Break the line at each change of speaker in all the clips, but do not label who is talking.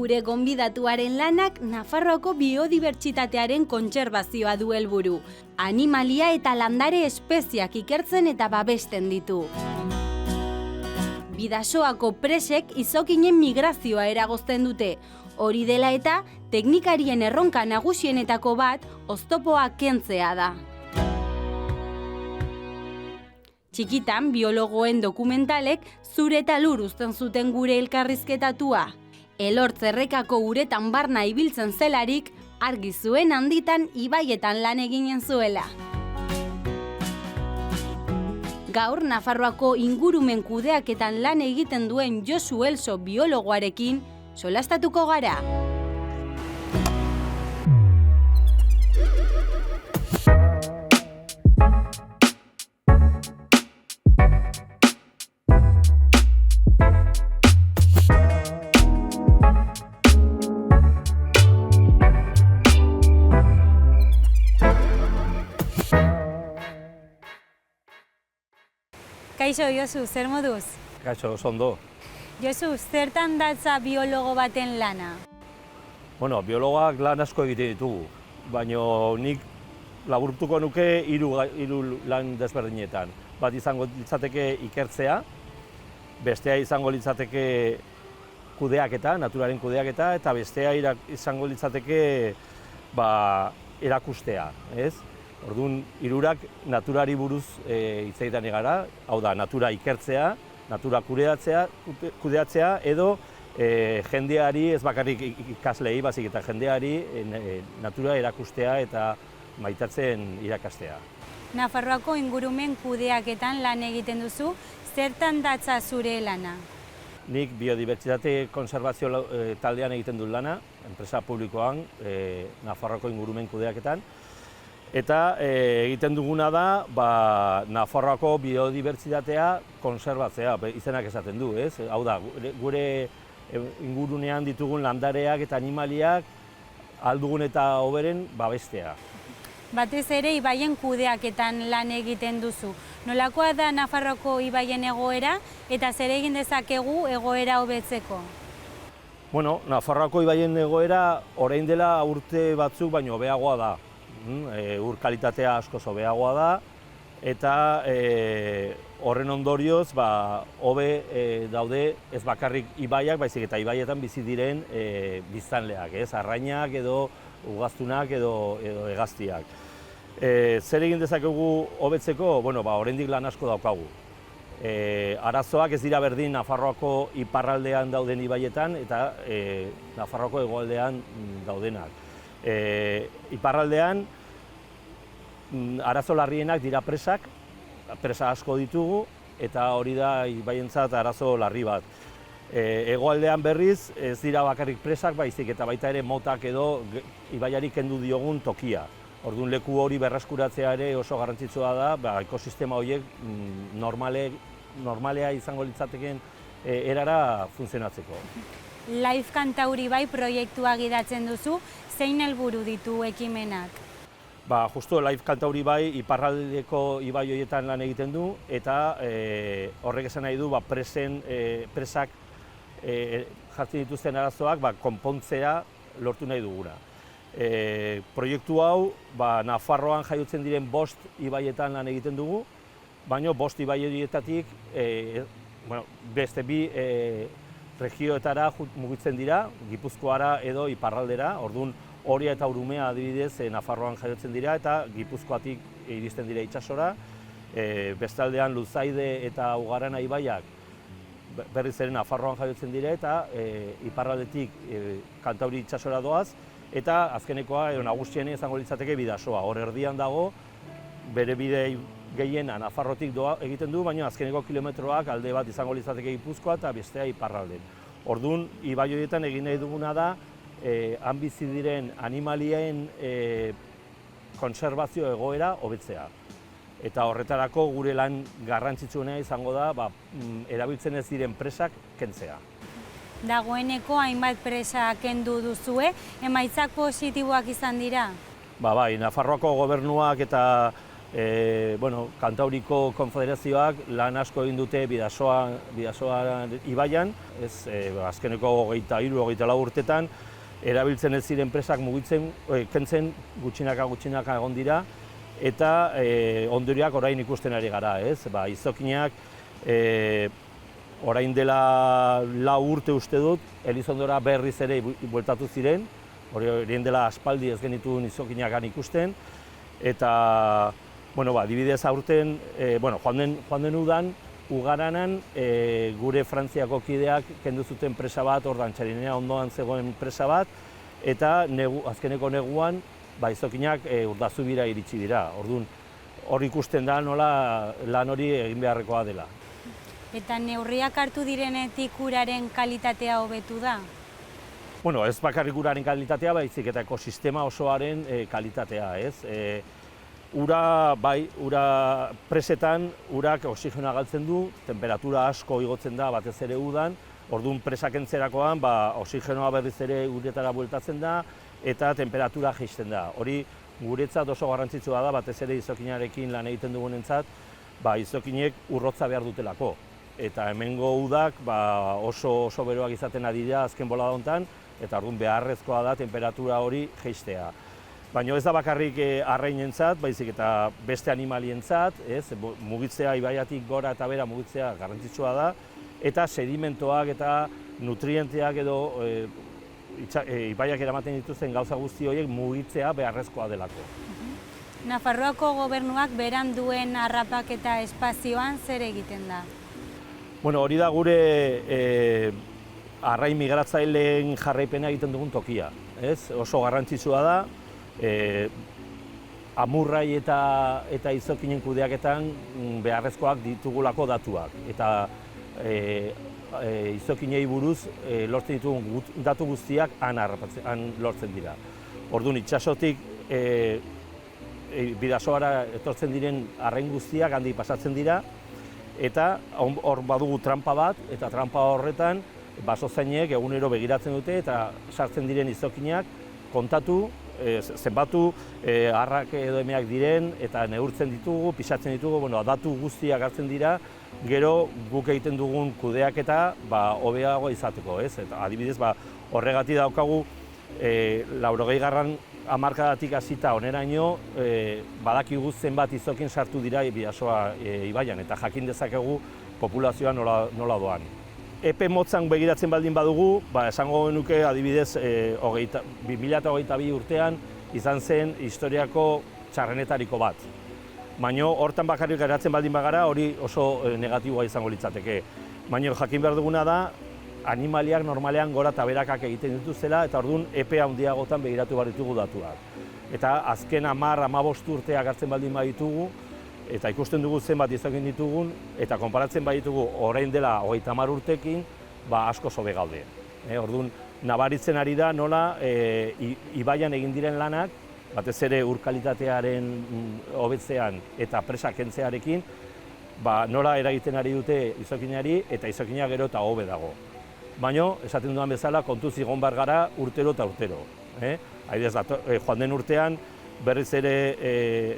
Gure gonbidatuaren lanak Nafarroako biodibertsitatearen kontserbazioa du helburu. Animalia eta landare espeziak ikertzen eta babesten ditu. Bidasoako presek izokinen migrazioa eragozten dute. Hori dela eta, teknikarien erronka nagusienetako bat, oztopoa kentzea da. Txikitan, biologoen dokumentalek zure eta lur uzten zuten gure elkarrizketatua. Elortz errekako uretan barna ibiltzen zelarik, argi zuen handitan ibaietan lan eginen zuela. Gaur, Nafarroako ingurumen kudeaketan lan egiten duen Josu Elso biologoarekin solastatuko gara. Kaixo, Josu, zer moduz?
Kaixo, ondo.
Josu, zertan datza biologo baten lana?
Bueno, biologoak lan asko egiten ditugu, baina nik laburtuko nuke hiru lan desberdinetan. Bat izango litzateke ikertzea, bestea izango litzateke kudeaketa, naturaren kudeaketa, eta bestea izango litzateke erakustea, ez? Orduan, hirurak naturari buruz hitz egiten gara, hau da, natura ikertzea, natura kudeatzea, edo jendeari, ez bakarrik ikaslei, baizik eta jendeari natura erakustea eta maitatzen irakastea.
Nafarroako ingurumen kudeaketan lan egiten duzu, zertan datza zure lana?
Nik biodibertsitate konservazio taldean egiten dut lana, enpresa publikoan, Nafarroako ingurumen kudeaketan. Eta egiten duguna da, Nafarroako biodibertsitatea konserbatzea, izenak esaten du, ez? Hau da, gure ingurunean ditugun landareak eta animaliak aldugun eta hoberen babestea.
Batez ere, ibaien kudeaketan lan egiten duzu. Nolakoa da Nafarroako ibaien egoera eta zer egin dezakegu egoera hobetzeko?
Bueno, Nafarroako ibaien egoera orain dela urte batzuk baino hobeagoa da. Ur kalitatea askoz hobeagoa da, eta horren ondorioz hobe daude ez bakarrik ibaiak, baizik eta ibaietan bizi diren biztanleak, arrainak edo ugaztunak edo hegaztiak. Zer egin dezakegu hobetzeko? Bueno, oraindik lan asko daukagu. Arazoak ez dira berdin Nafarroako iparraldean dauden ibaietan eta Nafarroako hegoaldean daudenak. Iparraldean arazo larrienak dira presak, presa asko ditugu, eta hori da ibaientzat arazo larri bat. Hegoaldean berriz ez dira bakarrik presak, baizik eta baita ere motak edo ibaiari kendu diogun tokia. Orduan leku hori berreskuratzea ere oso garrantzitsua da, ekosistema horiek normalea izango litzateken erara funtzionatzeko.
Life Kantauri bai proiektua gidatzen duzu, zein helburu ditu ekimenak?
Justo Life Kantauri bai iparraldeko ibai horietan lan egiten du, eta horrek esan nahi du presak jartzen dituzten arazoak konpontzea lortu nahi duguna. Proiektu hau Nafarroan jaiotzen diren 5 ibaietan lan egiten dugu, baina 5 ibai horietatik beste 2 regioetara mugitzen dira, Gipuzkoara edo iparraldera, orduan Oria eta Urumea adibidez Nafarroan jaiotzen dira eta Gipuzkoatik iristen dira itsasora. Bestaldean Luzaide eta Ugarana ibaiak berriz ere Nafarroan jaiotzen dira eta iparraldetik Kantauri itsasora doaz, eta azkenekoa nagusiena izango litzateke Bidasoa. Hor erdian dago, bere bide gehiena Nafarrotik egiten du, baina azkeneko kilometroak alde bat izango litzateke Gipuzkoa eta bestea iparralden. Orduan, ibai horietan egin nahi duguna da, han bizi diren animalien konserbazio egoera hobetzea. Eta horretarako gure lan garrantzitsuena izango da, erabiltzen ez diren presak kentzea.
Dagoeneko hainbat presa kendu duzue, emaitzak positiboak izan dira?
Bai, Nafarroako gobernuak eta Kantauriko Konfederazioak lan asko egin dute Bidasoa ibaian, azkeneko 23-24 urtetan, erabiltzen ez ziren enpresak mugitzen, kentzen gutxinaka egon dira, eta ondorioak orain ikusten ari gara, izokinak orain dela 4 urte uste dut, Elizondora berriz ere bueltatu ziren, orain dela aspaldi ez genituen izokinak ikusten, eta adibidez aurten, joan den udan, Ugaranan gure Frantziako kideak kendu zuten presa bat, ordan Txarinera ondoan zegoen presa bat, eta azkeneko neguan izokinak Urdazubira iritsi dira. Orduan, hor ikusten da nola lan hori egin beharrekoa dela.
Eta neurriak hartu direnetik uraren kalitatea hobetu da?
Ez bakarrik uraren kalitatea, baizik eta ekosistema osoaren kalitatea, ez? Ura presetan, urak oxigenoa galtzen du, temperatura asko igotzen da batez ere udan, orduan presak entzerakoan oxigenoa berriz ere uretara bueltatzen da eta temperatura jaisten da. Hori guretzat oso garrantzitsua da, batez ere izokinarekin lan egiten dugunentzat, izokinek urrotza behar dutelako. Eta hemengo udak oso beroak izaten ari dira azken bolada honetan, eta orduan beharrezkoa da temperatura hori jaistea. Baina ez da bakarrik arrainentzat, baizik eta beste animalientzat, mugitzea ibaiatik gora eta bera mugitzea garrantzitsua da, eta sedimentoak eta nutrienteak edo ibaiak eramaten dituzten gauza guzti horiek mugitzea beharrezkoa delako.
Nafarroako gobernuak beran duen harrapaketa espazioan zer egiten da?
Hori da gure arrain migratzaileen jarraipena egiten dugun tokia. Oso garrantzitsua da, amurrai eta izokinen kudeaketan beharrezkoak ditugulako datuak. Eta izokinei buruz lortzen ditugun datu guztiak han lortzen dira. Orduan, itxasotik Bidasoara etortzen diren arrain guztiak handi pasatzen dira, eta hor badugu trampa bat, eta trampa horretan basozainek egunero begiratzen dute eta sartzen diren izokinak kontatu, zenbatu, harrak edo emeak diren eta neurtzen ditugu, pisatzen ditugu, datu guztiak hartzen dira, gero guk egiten dugun kudeaketa hobeago izateko, Eta adibidez, horregatik daukagu 80. hamarkadatik hasita oneraino badakigu zenbat izokin sartu dira Bidasoa ibaian eta jakin dezakegu populazioa nola doan. Epe motzan begiratzen baldin badugu, esango genuke adibidez 2022 urtean izan zen historiako txarrenetariko bat. Baina hortan bakarrik geratzen baldin bagara hori oso negatiboa izango litzateke. Baina jakin behar duguna da, animaliak normalean gora eta berakak egiten dituzela eta orduan epe handiagotan begiratu behar ditugu datuak. Eta azken 10-15 urteak hartzen baldin baditugu, eta ikusten dugu zenbat izokin ditugun, eta konparatzen baditugu orain dela 30 urtekin, asko sobe gaude. Orduan, nabaritzen ari da nola ibaian egin diren lanak, batez ere ur kalitatearen hobetzean eta presa kentzearekin, nola eragiten ari dute izokinari eta izokina gero eta hobe dago. Baina, esaten dudan bezala, kontuz egon behar gara urtero eta urtero. Adibidez, joan den urtean, berriz ere,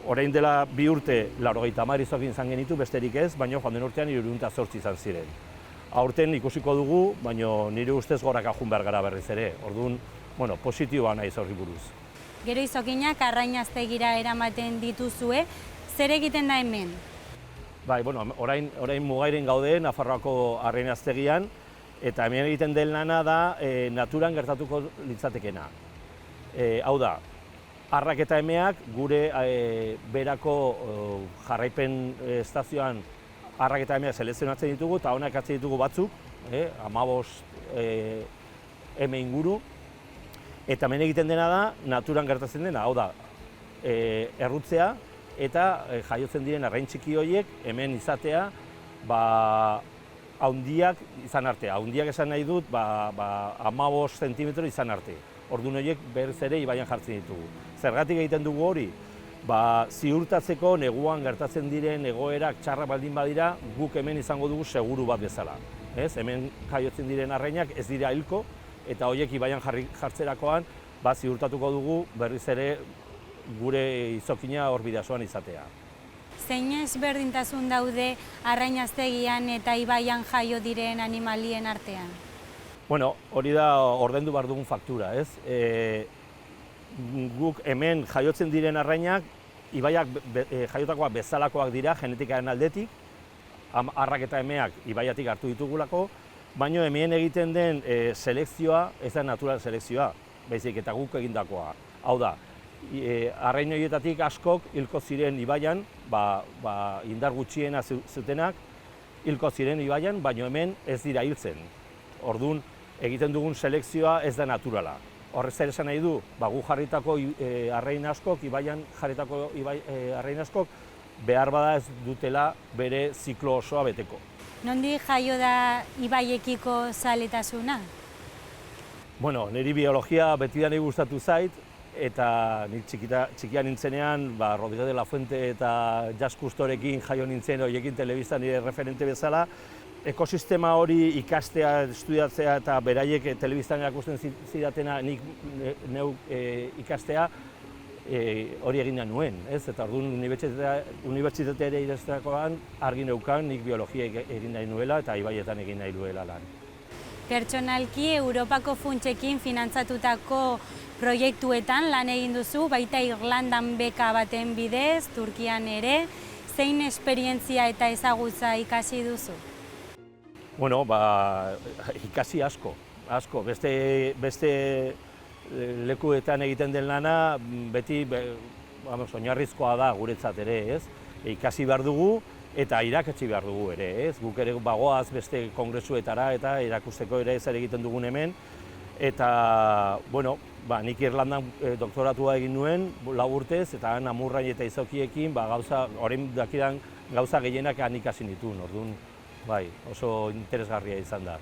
orain dela 2 urte 80 izokin izan genitu, besterik ez, baina joan den urtean 308 izan ziren. Aurten ikusiko dugu, baina nire ustez goraka joan behar gara berriz ere. Orduan, positiboa naiz horri buruz.
Gero izokinak arrainaztegira eramaten dituzue, zer egiten da hemen?
Orain Mugairen gaude, Nafarroako arrainaztegian, eta hemen egiten den lana da naturan gertatuko litzatekena. Hau da, harrak eta emeak gure berako jarraipen estazioan harrak eta emeak selekzionatzen ditugu eta honak hartzen ditugu batzuk, 15 eme inguru, eta hemen egiten dena da naturan gertatzen dena, hau da, errutzea eta jaiotzen diren arrain txiki horiek hemen izatea, haundiak izan arte. Haundiak esan nahi dut, 15 zentimetro izan arte. Orduan horiek berriz ere ibaian jartzen ditugu. Zergatik egiten dugu hori? Ziurtatzeko neguan gertatzen diren egoerak txarra baldin badira, guk hemen izango dugu seguru bat bezala. Hemen jaiotzen diren arrainak ez dira hilko, eta horiek ibaian jartzerakoan ziurtatuko dugu berriz ere gure izokina hor bidasoan izatea.
Zein ezberdintasun daude arrainaztegian eta ibaian jaio diren animalien artean?
Bueno, hori da ordaindu behar dugun faktura, ez? Guk hemen jaiotzen diren arrainak, ibaiak jaiotakoak bezalakoak dira genetikaren aldetik, arrak eta emeak ibaiatik hartu ditugulako, baina hemen egiten den selekzioa ez da natural selekzioa, baizik eta guk egindakoa. Hau da, arrain horietatik askok hilko ziren ibaian, indar gutxiena zutenak hilko ziren ibaian, baina hemen ez dira hiltzen. Orduan, egiten dugun selekzioa ez da naturala. Horrez zer esan nahi du, gu jarritako arrain askok, ibaian jarritako arrain askok, behar bada ez dutela bere ziklo osoa beteko.
Nondik jaio da ibaiekiko zaletasuna?
Bueno, niri biologia beti da nahi gustatu zait, eta nik txikia nintzenean, Rodríguez de la Fuente eta Jazz Cousteaurekin jaio nintzen, horiekin telebistan nire referente bezala, ekosistema hori ikastea, estudiatzea eta beraiek telebistan erakusten zidatena nik neu ikastea, hori egin nuen, ez? Eta orduan unibertsitatea idazterakoan argi neukan nik biologia egin nahi nuela eta ibaietan egin nahi nuela lan.
Pertsonalki Europako funtsekin finantzatutako proiektuetan lan egin duzu, baita Irlandan beka baten bidez, Turkian ere, zein esperientzia eta ezagutza ikasi duzu?
Bueno, ikasi asko. Beste lekuetan egiten den lana, beti oinarrizkoa da guretzat ere, ez? Ikasi behar dugu eta irakatsi behar dugu ere, ez? Guk ere bagoaz beste kongresuetara eta irakusteko ere zer egiten dugun hemen. Eta, bueno, nik Irlandan doktoratua egin nuen 4 urtez, eta Amurrain eta Izokiekin, orain dakidan gauza gehienak han ikasi nituen, orduan, oso interesgarria izan da.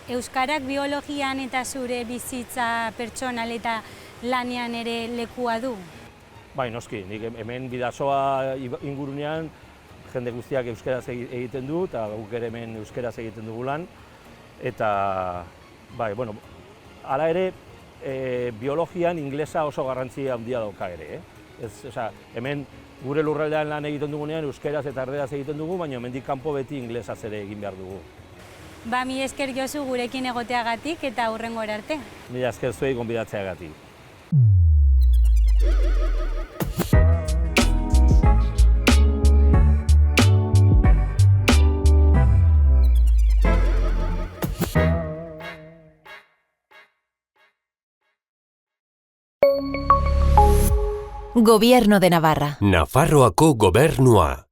Euskarak biologian eta zure bizitza pertsonal eta lanean ere lekua du?
Bai, noski, nik hemen bidasoa ingurunean jende guztiak euskaraz egiten du, eta guk ere hemen euskaraz egiten dugu lan. Eta, hala ere, biologian inglesa oso garrantzia handia dauka ere. Hemen gure lurraldean lan egiten dugunean euskaraz eta erderaz egiten dugu, baina hemendik kanpo beti inglesaz ere egin behar dugu.
Mi esker Josu gurekin egoteagatik eta hurrengora arte.
Mila esker zuei gonbidatzeagatik.
Gobierno de Navarra.
Nafarroako gobernua.